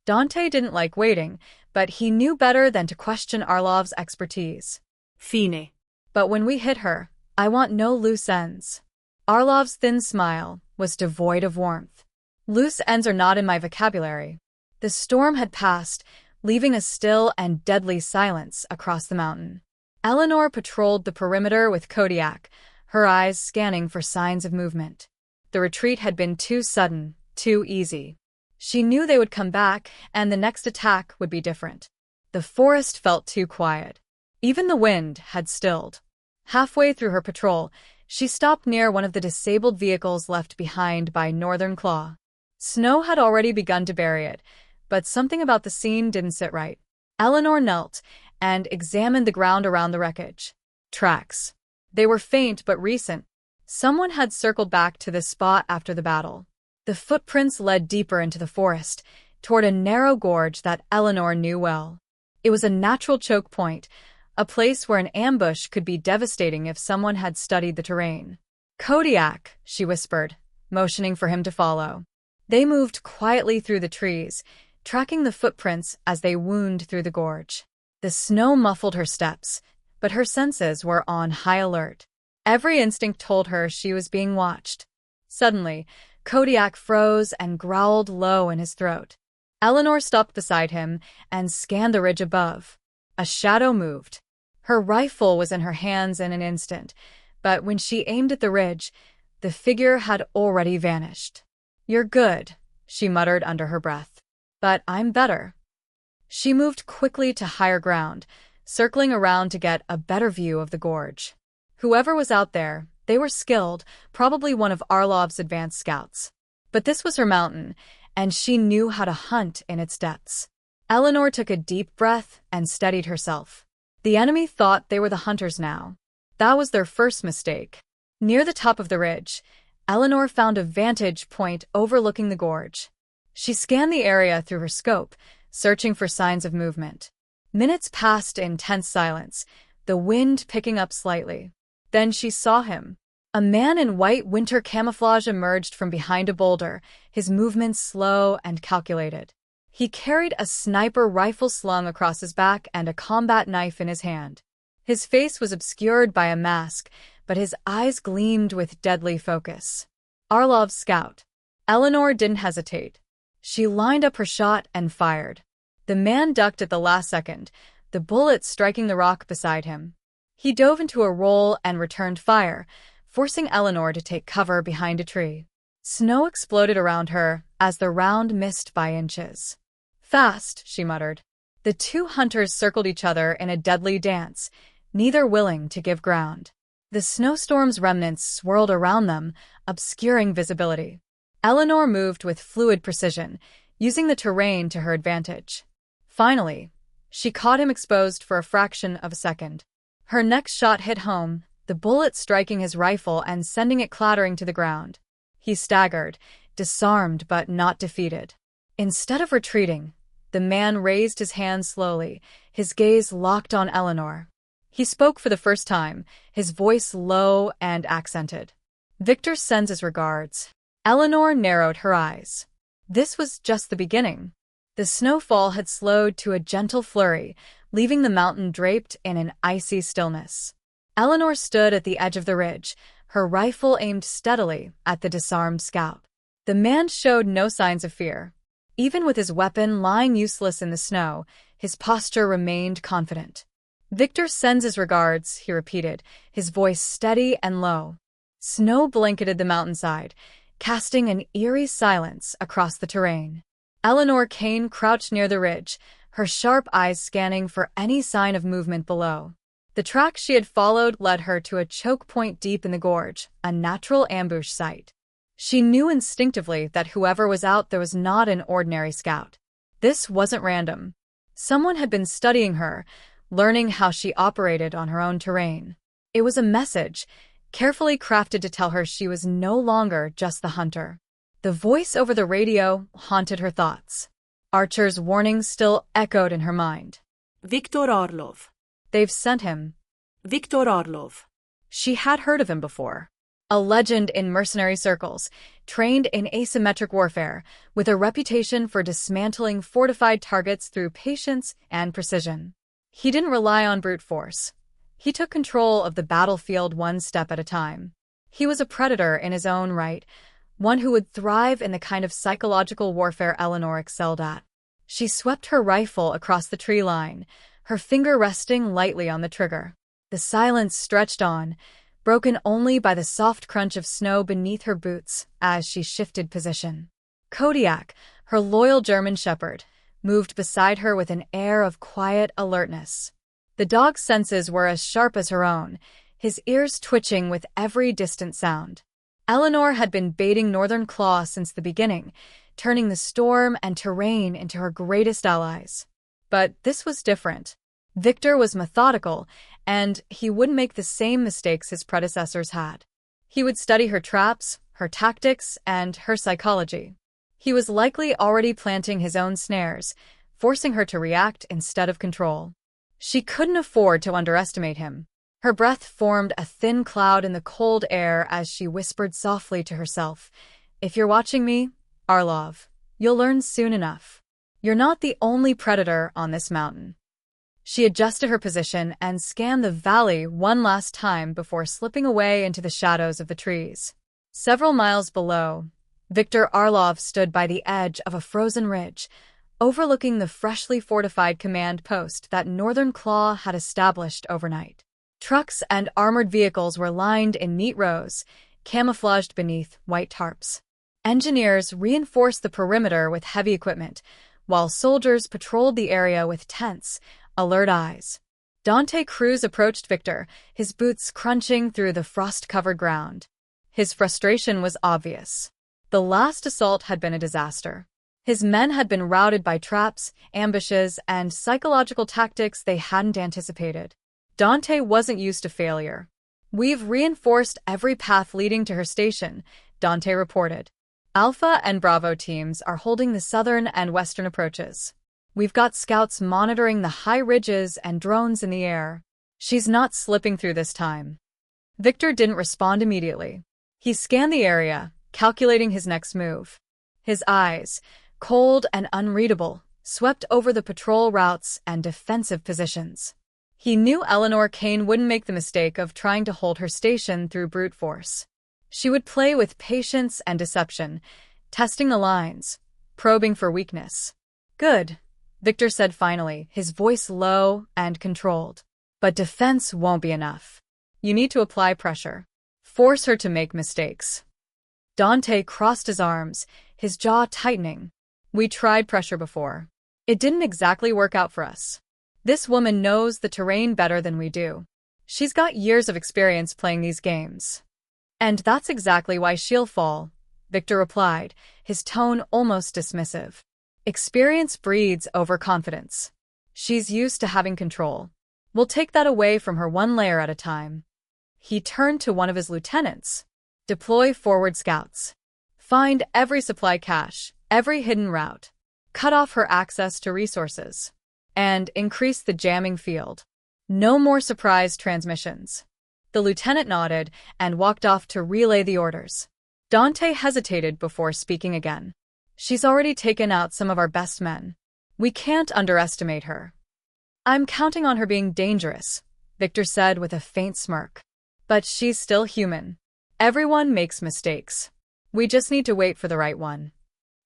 Dante didn't like waiting, but he knew better than to question Arlov's expertise. Fine. But when we hit her, I want no loose ends. Arlov's thin smile was devoid of warmth. Loose ends are not in my vocabulary. The storm had passed, leaving a still and deadly silence across the mountain. Eleanor patrolled the perimeter with Kodiak, her eyes scanning for signs of movement. The retreat had been too sudden, too easy. She knew they would come back, and the next attack would be different. The forest felt too quiet. Even the wind had stilled. Halfway through her patrol, she stopped near one of the disabled vehicles left behind by Northern Claw. Snow had already begun to bury it, but something about the scene didn't sit right. Eleanor knelt and examined the ground around the wreckage. Tracks. They were faint but recent. Someone had circled back to this spot after the battle. The footprints led deeper into the forest, toward a narrow gorge that Eleanor knew well. It was a natural choke point, a place where an ambush could be devastating if someone had studied the terrain. Kodiak, she whispered, motioning for him to follow. They moved quietly through the trees, tracking the footprints as they wound through the gorge. The snow muffled her steps, but her senses were on high alert. Every instinct told her she was being watched. Suddenly, Kodiak froze and growled low in his throat. Eleanor stopped beside him and scanned the ridge above. A shadow moved. Her rifle was in her hands in an instant, but when she aimed at the ridge, the figure had already vanished. You're good, she muttered under her breath. But I'm better. She moved quickly to higher ground, circling around to get a better view of the gorge. Whoever was out there, they were skilled, probably one of Arlov's advanced scouts. But this was her mountain, and she knew how to hunt in its depths. Eleanor took a deep breath and steadied herself. The enemy thought they were the hunters now. That was their first mistake. Near the top of the ridge, Eleanor found a vantage point overlooking the gorge. She scanned the area through her scope, searching for signs of movement. Minutes passed in tense silence, the wind picking up slightly. Then she saw him. A man in white winter camouflage emerged from behind a boulder, his movements slow and calculated. He carried a sniper rifle slung across his back and a combat knife in his hand. His face was obscured by a mask, but his eyes gleamed with deadly focus. Arlov's scout. Eleanor didn't hesitate. She lined up her shot and fired. The man ducked at the last second, the bullet striking the rock beside him. He dove into a roll and returned fire, forcing Eleanor to take cover behind a tree. Snow exploded around her as the round missed by inches. Fast, she muttered. The two hunters circled each other in a deadly dance, neither willing to give ground. The snowstorm's remnants swirled around them, obscuring visibility. Eleanor moved with fluid precision, using the terrain to her advantage. Finally, she caught him exposed for a fraction of a second. Her next shot hit home, the bullet striking his rifle and sending it clattering to the ground. He staggered, disarmed but not defeated. Instead of retreating, the man raised his hand slowly, his gaze locked on Eleanor. He spoke for the first time, his voice low and accented. Victor sends his regards. Eleanor narrowed her eyes. This was just the beginning. The snowfall had slowed to a gentle flurry, leaving the mountain draped in an icy stillness. Eleanor stood at the edge of the ridge, her rifle aimed steadily at the disarmed scout. The man showed no signs of fear. Even with his weapon lying useless in the snow, his posture remained confident. Victor sends his regards, he repeated, his voice steady and low. Snow blanketed the mountainside, casting an eerie silence across the terrain. Eleanor Kane crouched near the ridge, her sharp eyes scanning for any sign of movement below. The track she had followed led her to a choke point deep in the gorge, a natural ambush site. She knew instinctively that whoever was out there was not an ordinary scout. This wasn't random. Someone had been studying her, learning how she operated on her own terrain. It was a message, carefully crafted to tell her she was no longer just the hunter. The voice over the radio haunted her thoughts. Archer's warning still echoed in her mind. Viktor Orlov. They've sent him. Viktor Orlov. She had heard of him before. A legend in mercenary circles, trained in asymmetric warfare, with a reputation for dismantling fortified targets through patience and precision. He didn't rely on brute force. He took control of the battlefield one step at a time. He was a predator in his own right, one who would thrive in the kind of psychological warfare Eleanor excelled at. She swept her rifle across the tree line, her finger resting lightly on the trigger. The silence stretched on, broken only by the soft crunch of snow beneath her boots as she shifted position. Kodiak, her loyal German shepherd, moved beside her with an air of quiet alertness. The dog's senses were as sharp as her own, his ears twitching with every distant sound. Eleanor had been baiting Northern Claw since the beginning, turning the storm and terrain into her greatest allies. But this was different. Victor was methodical, and he wouldn't make the same mistakes his predecessors had. He would study her traps, her tactics, and her psychology. He was likely already planting his own snares, forcing her to react instead of control. She couldn't afford to underestimate him. Her breath formed a thin cloud in the cold air as she whispered softly to herself, "If you're watching me, Orlov, you'll learn soon enough. You're not the only predator on this mountain." She adjusted her position and scanned the valley one last time before slipping away into the shadows of the trees. Several miles below, Viktor Orlov stood by the edge of a frozen ridge, overlooking the freshly fortified command post that Northern Claw had established overnight. Trucks and armored vehicles were lined in neat rows, camouflaged beneath white tarps. Engineers reinforced the perimeter with heavy equipment, while soldiers patrolled the area with tense, alert eyes. Dante Cruz approached Victor, his boots crunching through the frost-covered ground. His frustration was obvious. The last assault had been a disaster. His men had been routed by traps, ambushes, and psychological tactics they hadn't anticipated. Dante wasn't used to failure. "We've reinforced every path leading to her station," Dante reported. "Alpha and Bravo teams are holding the southern and western approaches. We've got scouts monitoring the high ridges and drones in the air. She's not slipping through this time." Victor didn't respond immediately. He scanned the area, calculating his next move. His eyes, cold and unreadable, swept over the patrol routes and defensive positions. He knew Eleanor Kane wouldn't make the mistake of trying to hold her station through brute force. She would play with patience and deception, testing the lines, probing for weakness. "Good," Victor said finally, his voice low and controlled. "But defense won't be enough. You need to apply pressure. Force her to make mistakes." Dante crossed his arms, his jaw tightening. "We tried pressure before. It didn't exactly work out for us. This woman knows the terrain better than we do. She's got years of experience playing these games." "And that's exactly why she'll fall," Victor replied, his tone almost dismissive. "Experience breeds overconfidence. She's used to having control. We'll take that away from her one layer at a time." He turned to one of his lieutenants. "Deploy forward scouts. Find every supply cache, every hidden route. Cut off her access to resources. And increase the jamming field. No more surprise transmissions." The lieutenant nodded and walked off to relay the orders. Dante hesitated before speaking again. "She's already taken out some of our best men. We can't underestimate her." "I'm counting on her being dangerous," Victor said with a faint smirk. "But she's still human. Everyone makes mistakes. We just need to wait for the right one."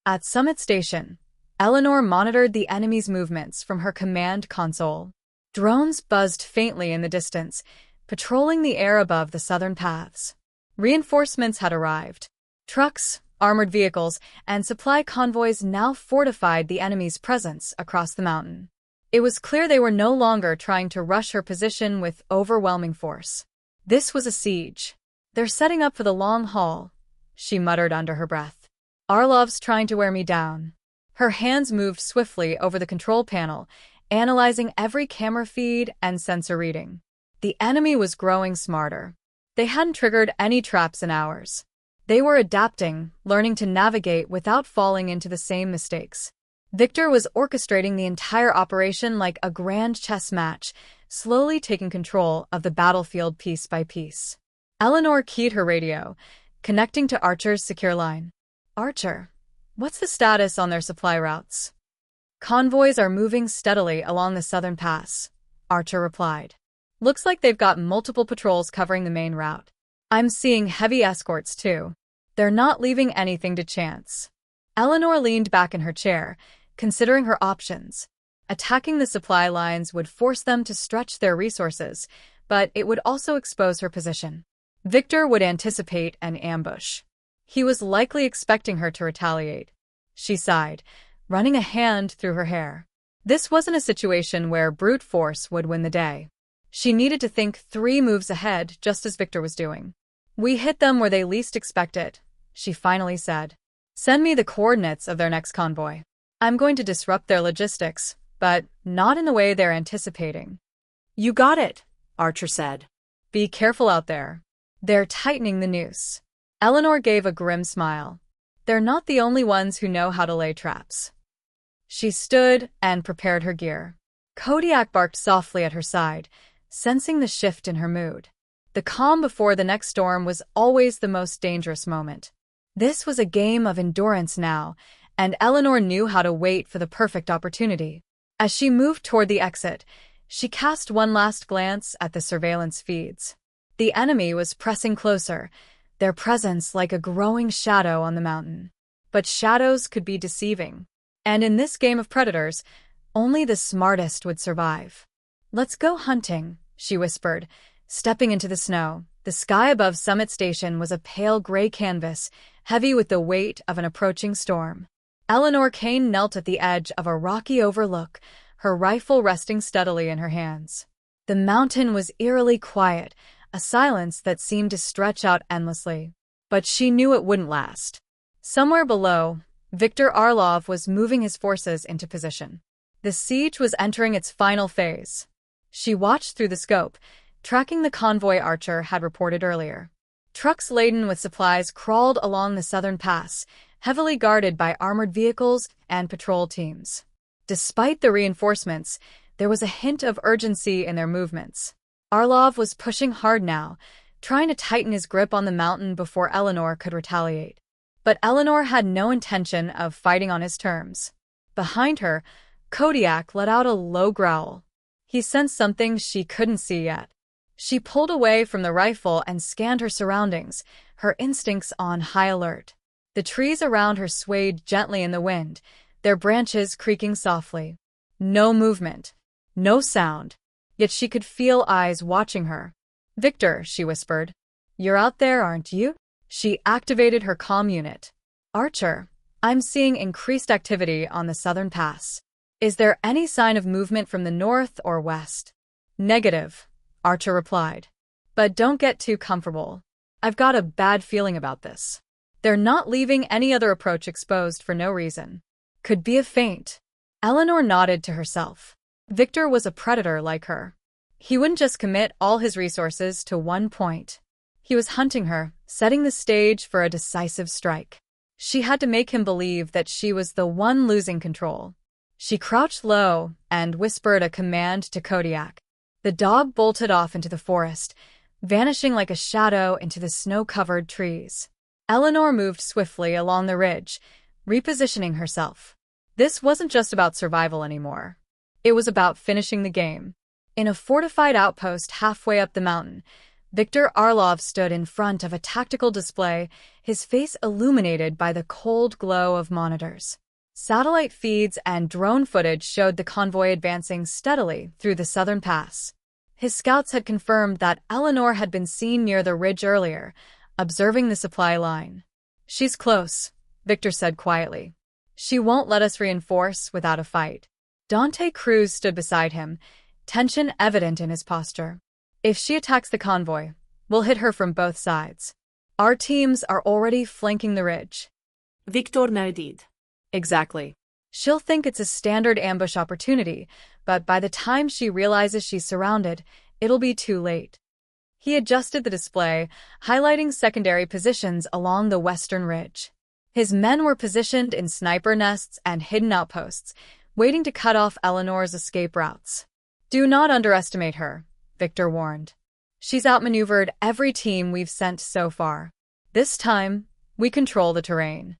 At Summit Station, Eleanor monitored the enemy's movements from her command console. Drones buzzed faintly in the distance, patrolling the air above the southern paths. Reinforcements had arrived. Trucks, armored vehicles, and supply convoys now fortified the enemy's presence across the mountain. It was clear they were no longer trying to rush her position with overwhelming force. This was a siege. "They're setting up for the long haul," she muttered under her breath. "Orlov's trying to wear me down." Her hands moved swiftly over the control panel, analyzing every camera feed and sensor reading. The enemy was growing smarter. They hadn't triggered any traps in hours. They were adapting, learning to navigate without falling into the same mistakes. Victor was orchestrating the entire operation like a grand chess match, slowly taking control of the battlefield piece by piece. Eleanor keyed her radio, connecting to Archer's secure line. Archer, what's the status on their supply routes? Convoys are moving steadily along the southern pass, Archer replied. Looks like they've got multiple patrols covering the main route. I'm seeing heavy escorts too. They're not leaving anything to chance. Eleanor leaned back in her chair, considering her options. Attacking the supply lines would force them to stretch their resources, but it would also expose her position. Victor would anticipate an ambush. He was likely expecting her to retaliate. She sighed, running a hand through her hair. This wasn't a situation where brute force would win the day. She needed to think 3 moves ahead, just as Victor was doing. We hit them where they least expect it, she finally said. Send me the coordinates of their next convoy. I'm going to disrupt their logistics, but not in the way they're anticipating. You got it, Archer said. Be careful out there. They're tightening the noose. Eleanor gave a grim smile. They're not the only ones who know how to lay traps. She stood and prepared her gear. Kodiak barked softly at her side, sensing the shift in her mood. The calm before the next storm was always the most dangerous moment. This was a game of endurance now, and Eleanor knew how to wait for the perfect opportunity. As she moved toward the exit, she cast one last glance at the surveillance feeds. The enemy was pressing closer, their presence like a growing shadow on the mountain. But shadows could be deceiving. And in this game of predators, only the smartest would survive. Let's go hunting, she whispered, stepping into the snow. The sky above Summit Station was a pale gray canvas, heavy with the weight of an approaching storm. Eleanor Kane knelt at the edge of a rocky overlook, her rifle resting steadily in her hands. The mountain was eerily quiet, a silence that seemed to stretch out endlessly. But she knew it wouldn't last. Somewhere below, Viktor Orlov was moving his forces into position. The siege was entering its final phase. She watched through the scope, tracking the convoy Archer had reported earlier. Trucks laden with supplies crawled along the southern pass, heavily guarded by armored vehicles and patrol teams. Despite the reinforcements, there was a hint of urgency in their movements. Orlov was pushing hard now, trying to tighten his grip on the mountain before Eleanor could retaliate. But Eleanor had no intention of fighting on his terms. Behind her, Kodiak let out a low growl. He sensed something she couldn't see yet. She pulled away from the rifle and scanned her surroundings, her instincts on high alert. The trees around her swayed gently in the wind, their branches creaking softly. No movement, no sound, yet she could feel eyes watching her. "Victor," she whispered. "You're out there, aren't you?" She activated her comm unit. "Archer, I'm seeing increased activity on the southern pass. Is there any sign of movement from the north or west?" "Negative," Archer replied. "But don't get too comfortable. I've got a bad feeling about this. They're not leaving any other approach exposed for no reason. Could be a feint." Eleanor nodded to herself. Victor was a predator like her. He wouldn't just commit all his resources to one point. He was hunting her, setting the stage for a decisive strike. She had to make him believe that she was the one losing control. She crouched low and whispered a command to Kodiak. The dog bolted off into the forest, vanishing like a shadow into the snow-covered trees. Eleanor moved swiftly along the ridge, repositioning herself. This wasn't just about survival anymore. It was about finishing the game. In a fortified outpost halfway up the mountain, Viktor Orlov stood in front of a tactical display, his face illuminated by the cold glow of monitors. Satellite feeds and drone footage showed the convoy advancing steadily through the southern pass. His scouts had confirmed that Eleanor had been seen near the ridge earlier, observing the supply line. "She's close," Victor said quietly. "She won't let us reinforce without a fight." Dante Cruz stood beside him, tension evident in his posture. "If she attacks the convoy, we'll hit her from both sides. Our teams are already flanking the ridge." Victor nodded. "Exactly. She'll think it's a standard ambush opportunity, but by the time she realizes she's surrounded, it'll be too late." He adjusted the display, highlighting secondary positions along the western ridge. His men were positioned in sniper nests and hidden outposts, waiting to cut off Eleanor's escape routes. "Do not underestimate her," Victor warned. "She's outmaneuvered every team we've sent so far. This time, we control the terrain."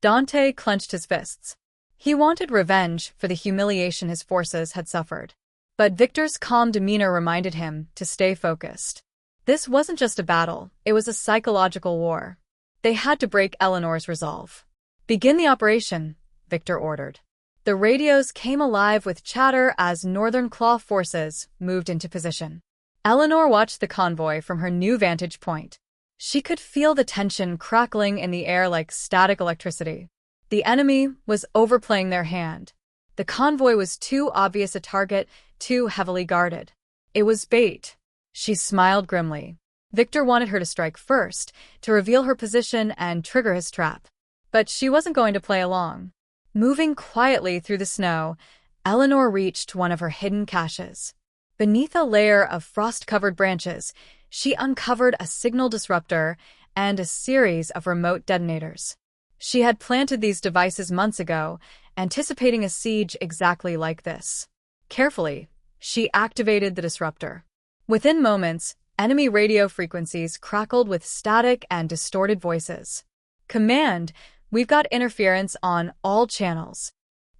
Dante clenched his fists. He wanted revenge for the humiliation his forces had suffered. But Victor's calm demeanor reminded him to stay focused. This wasn't just a battle, it was a psychological war. They had to break Eleanor's resolve. "Begin the operation," Victor ordered. The radios came alive with chatter as Northern Claw forces moved into position. Eleanor watched the convoy from her new vantage point. She could feel the tension crackling in the air like static electricity. The enemy was overplaying their hand. The convoy was too obvious a target, too heavily guarded. It was bait. She smiled grimly. Victor wanted her to strike first, to reveal her position and trigger his trap. But she wasn't going to play along. Moving quietly through the snow, Eleanor reached one of her hidden caches. Beneath a layer of frost-covered branches, she uncovered a signal disruptor and a series of remote detonators. She had planted these devices months ago, anticipating a siege exactly like this. Carefully, she activated the disruptor. Within moments, enemy radio frequencies crackled with static and distorted voices. "Command, we've got interference on all channels."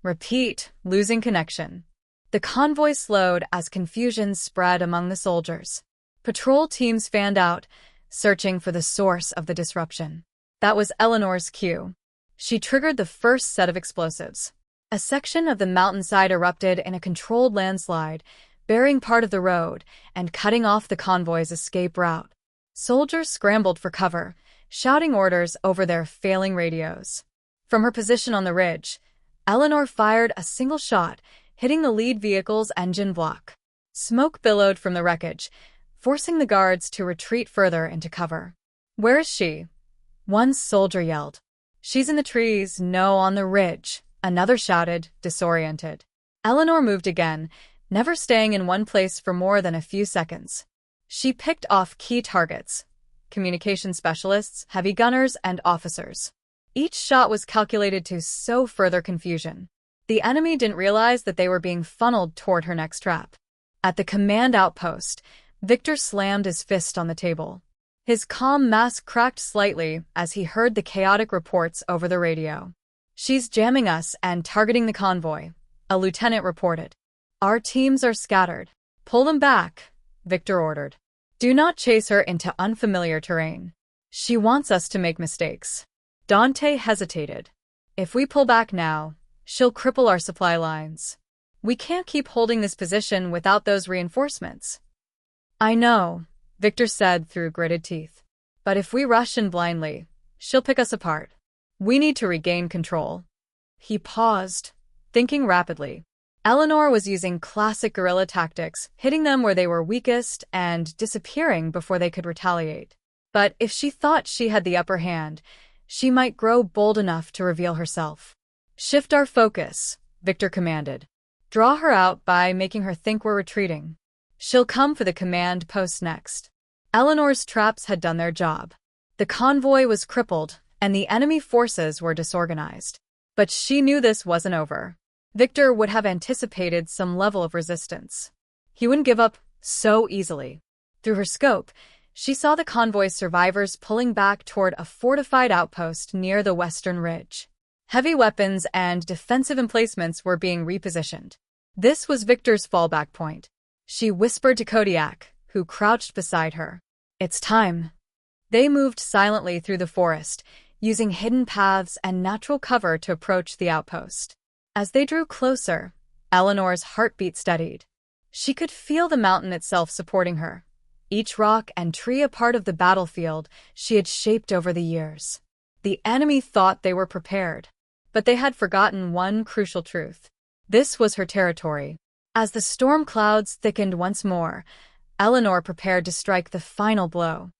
"Repeat, losing connection." The convoy slowed as confusion spread among the soldiers. Patrol teams fanned out, searching for the source of the disruption. That was Eleanor's cue. She triggered the first set of explosives. A section of the mountainside erupted in a controlled landslide, burying part of the road and cutting off the convoy's escape route. Soldiers scrambled for cover, shouting orders over their failing radios. From her position on the ridge, Eleanor fired a single shot, hitting the lead vehicle's engine block. Smoke billowed from the wreckage, forcing the guards to retreat further into cover. "Where is she?" one soldier yelled. "She's in the trees, no, on the ridge," another shouted, disoriented. Eleanor moved again, never staying in one place for more than a few seconds. She picked off key targets: communication specialists, heavy gunners, and officers. Each shot was calculated to sow further confusion. The enemy didn't realize that they were being funneled toward her next trap. At the command outpost, Victor slammed his fist on the table. His calm mask cracked slightly as he heard the chaotic reports over the radio. "She's jamming us and targeting the convoy," a lieutenant reported. "Our teams are scattered. Pull them back," Victor ordered. "Do not chase her into unfamiliar terrain. She wants us to make mistakes." Dante hesitated. "If we pull back now, she'll cripple our supply lines. We can't keep holding this position without those reinforcements." "I know," Victor said through gritted teeth. "But if we rush in blindly, she'll pick us apart. We need to regain control." He paused, thinking rapidly. Eleanor was using classic guerrilla tactics, hitting them where they were weakest and disappearing before they could retaliate. But if she thought she had the upper hand, she might grow bold enough to reveal herself. "Shift our focus," Victor commanded. "Draw her out by making her think we're retreating. She'll come for the command post next." Eleanor's traps had done their job. The convoy was crippled, and the enemy forces were disorganized. But she knew this wasn't over. Victor would have anticipated some level of resistance. He wouldn't give up so easily. Through her scope, she saw the convoy's survivors pulling back toward a fortified outpost near the western ridge. Heavy weapons and defensive emplacements were being repositioned. This was Victor's fallback point. She whispered to Kodiak, who crouched beside her. "It's time." They moved silently through the forest, using hidden paths and natural cover to approach the outpost. As they drew closer, Eleanor's heartbeat steadied. She could feel the mountain itself supporting her, each rock and tree a part of the battlefield she had shaped over the years. The enemy thought they were prepared, but they had forgotten one crucial truth. This was her territory. As the storm clouds thickened once more, Eleanor prepared to strike the final blow.